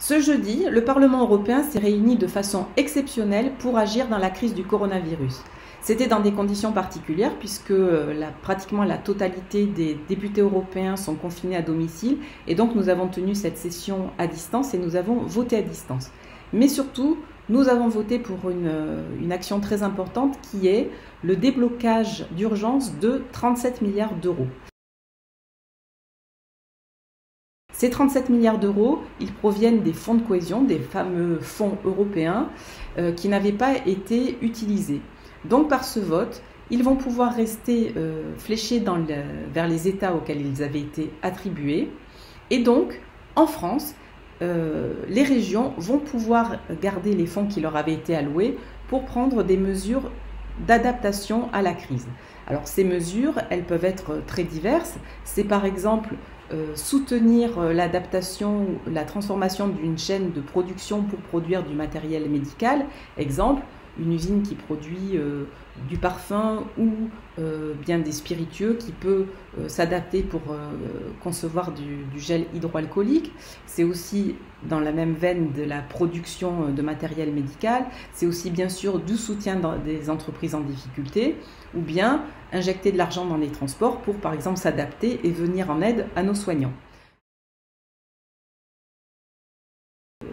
Ce jeudi, le Parlement européen s'est réuni de façon exceptionnelle pour agir dans la crise du coronavirus. C'était dans des conditions particulières puisque pratiquement la totalité des députés européens sont confinés à domicile et donc nous avons tenu cette session à distance et nous avons voté à distance. Mais surtout, nous avons voté pour une action très importante qui est le déblocage d'urgence de 37 milliards d'euros. Ces 37 milliards d'euros, ils proviennent des fonds de cohésion, des fameux fonds européens qui n'avaient pas été utilisés. Donc par ce vote, ils vont pouvoir rester fléchés vers les États auxquels ils avaient été attribués. Et donc, en France, les régions vont pouvoir garder les fonds qui leur avaient été alloués pour prendre des mesures d'adaptation à la crise. Alors ces mesures, elles peuvent être très diverses. C'est par exemple soutenir l'adaptation, la transformation d'une chaîne de production pour produire du matériel médical. Exemple, une usine qui produit du parfum ou bien des spiritueux qui peut s'adapter pour concevoir du gel hydroalcoolique. C'est aussi dans la même veine de la production de matériel médical. C'est aussi bien sûr du soutien des entreprises en difficulté ou bien injecter de l'argent dans les transports pour par exemple s'adapter et venir en aide à nos soignants.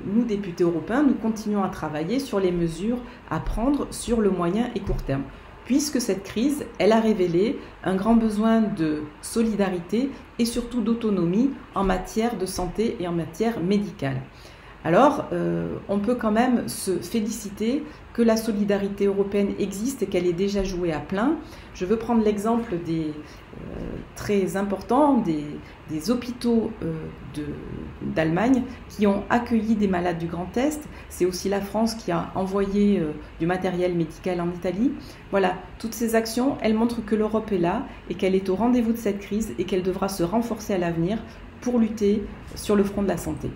Nous, députés européens, nous continuons à travailler sur les mesures à prendre sur le moyen et court terme, puisque cette crise, elle a révélé un grand besoin de solidarité et surtout d'autonomie en matière de santé et en matière médicale. Alors, on peut quand même se féliciter que la solidarité européenne existe et qu'elle est déjà jouée à plein. Je veux prendre l'exemple très important des hôpitaux d'Allemagne qui ont accueilli des malades du Grand Est. C'est aussi la France qui a envoyé du matériel médical en Italie. Voilà, toutes ces actions, elles montrent que l'Europe est là et qu'elle est au rendez-vous de cette crise et qu'elle devra se renforcer à l'avenir pour lutter sur le front de la santé.